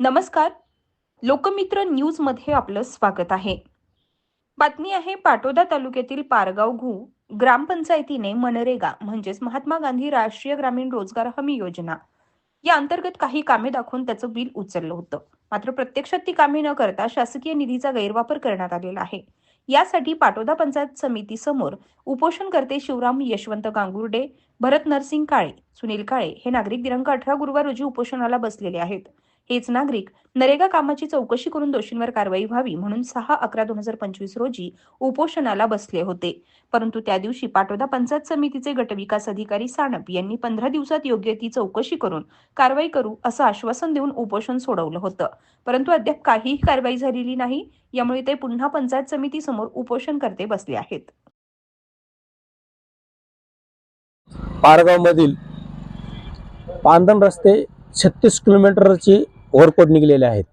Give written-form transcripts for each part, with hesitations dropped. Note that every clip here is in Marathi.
नमस्कार. लोकमित्र न्यूज मध्ये आपलं स्वागत आहे. बातमी आहे पाटोदा तालुक्यातील पारगाव घू ग्रामपंचायतीने मनरेगा म्हणजेच महात्मा गांधी राष्ट्रीय ग्रामीण रोजगार हमी योजना या अंतर्गत काही कामे दाखवून त्याचं बिल उचललं होतं. मात्र प्रत्यक्षात ती कामे न करता शासकीय निधीचा गैरवापर करण्यात आलेला आहे. यासाठी पाटोदा पंचायत समिती समोर उपोषणकर्ते शिवराम यशवंत गांगुर्डे, भरत नरसिंग काळे, सुनील काळे हे नागरिक दिनांक 18 गुरुवार रोजी उपोषणाला बसलेले आहेत. हेच नागरिक नरेगा कामाची चौकशी करून दोषींवर कारवाई व्हावी म्हणून 6/11/2025 रोजी उपोषणाला बसले होते. परंतु त्या दिवशी पाटोदा पंचायत समितीचे गटविकास अधिकारी सानप यांनी 15 दिवसात योग्य ती चौकशी करून कारवाई करू असं आश्वासन देऊन उपोषण सोडवलं होतं. परंतु अद्याप काहीही कारवाई झालेली नाही. यामुळे ते पुन्हा पंचायत समिती समोर उपोषणकर्ते बसले आहेत. पारगाव मधील पांदन रस्ते 36 किलोमीटरची ओव्हरकोट निघलेले आहेत.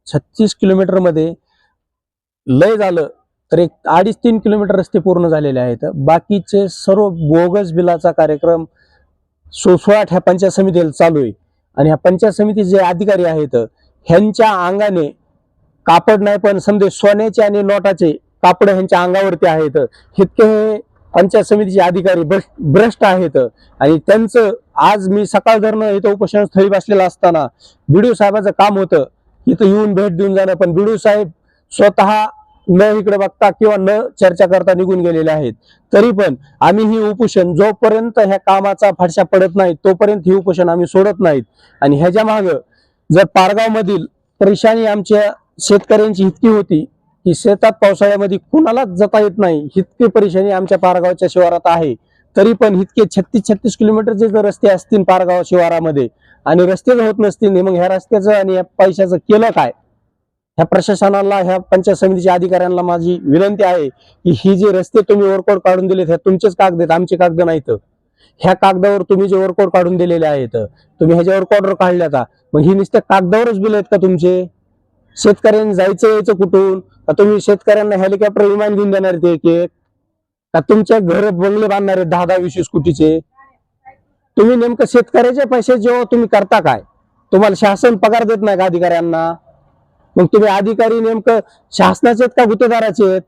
36 किलोमीटर मध्ये लय झालं तर एक 2.5-3 किलोमीटर रस्ते पूर्ण झालेले आहेत. बाकीचे सर्व बोगस बिलाचा कार्यक्रम सोसवाट ह्या पंचायत समितीला चालू आहे. आणि ह्या पंचायत समितीचे जे अधिकारी आहेत ह्यांच्या अंगाने कापड नाही, पण समजे सोन्याचे आणि नोटाचे कापड ह्यांच्या अंगावरती आहेत. इतके पंचायत समितीचे अधिकारी भ्रष्ट आहेत. आणि त्यांचं आज मी सकाळ धरणं इथं उपोषणस्थळी बसलेला असताना बीडीओ साहेबाचं काम होतं इथं येऊन भेट देऊन जाणं, पण बीडीओ साहेब स्वतः न इकडे बघता किंवा न चर्चा करता निघून गेलेले आहेत. तरी पण आम्ही ही उपोषण जोपर्यंत ह्या कामाचा फडशा पडत नाही तोपर्यंत ही उपोषण आम्ही सोडत नाहीत. आणि ह्याच्या माग जर पारगाव मधील परेशानी आमच्या शेतकऱ्यांची इतकी होती की शेतात पावसाळ्यामध्ये कुणालाच जाता येत नाही, इतकी परेशानी आमच्या पारगावच्या शिवारात आहे. तरी पण इतके 36 किलोमीटरचे जर रस्ते असतील पारगाव शिवारामध्ये आणि रस्तेच होत नसतील, मग ह्या रस्त्याचं आणि या पैशाचं केलं काय? ह्या प्रशासनाला, ह्या पंचायत समितीच्या अधिकाऱ्यांना माझी विनंती आहे की ही जे रस्ते तुम्ही ओव्हरकोट काढून दिलेत ह्या तुमचेच कागद आहेत, आमचे कागद नाहीत. ह्या कागदावर तुम्ही जे ओव्हरकोट काढून दिलेले आहेत, तुम्ही ह्याच्यावर ऑर्डर काढल्या का? मग ही नुसत्या कागदावरच बिल आहेत का तुमचे? शेतकऱ्यांनी जायचं यायचं कुठून? का तुम्ही शेतकऱ्यांना हेलिकॉप्टर विमान घेऊन देणार ते एक एक? का तुमच्या घर बंगले बांधणार आहेत 10-20 कोटीचे? तुम्ही नेमकं शेतकऱ्याचे पैसे जेव्हा तुम्ही करता काय? तुम्हाला शासन पगार देत नाही का अधिकाऱ्यांना? मग तुम्ही अधिकारी नेमकं शासनाचे आहेत का गुत्तेदाराचे आहेत?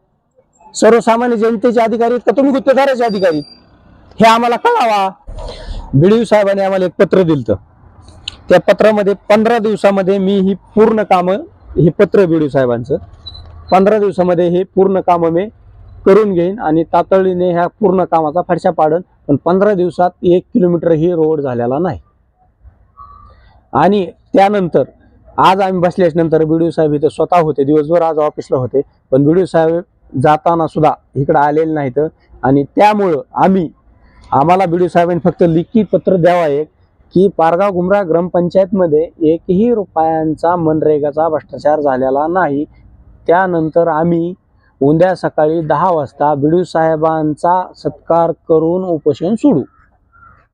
सर्वसामान्य जनतेचे अधिकारी आहेत का तुम्ही गुत्तेदाराचे अधिकारी? हे आम्हाला कळावा. बीडीओ साहेबांनी आम्हाला एक पत्र दिलं. त्या पत्रामध्ये 15 दिवसामध्ये मी ही पूर्ण कामं, हे पत्र बीडीओ साहेबांचं, 15 दिवसामध्ये हे पूर्ण कामं मी करून घेईन आणि तातडीने ह्या पूर्ण कामाचा फडशा पाडन. पण 15 दिवसात 1 किलोमीटर ही रोड झालेला नाही. आणि त्यानंतर आज आम्ही बसल्याच्या नंतर बीडीओ साहेब इथे स्वतः होते, दिवसभर आज ऑफिसला होते, पण बीडीओ साहेब जाताना सुद्धा इकडे आलेले नाहीत. आणि त्यामुळं आम्हाला बीडीओ साहेबांनी फक्त लिखित पत्र द्यावा एक की पारगाव गुमरा ग्रामपंचायतमध्ये 1ही रुपयांचा मनरेगाचा भ्रष्टाचार झालेला नाही. त्यानंतर आम्ही उद्या सकाळी 10 वाजता बीडीओ साहेबांचा सत्कार करून उपोषण सोडू.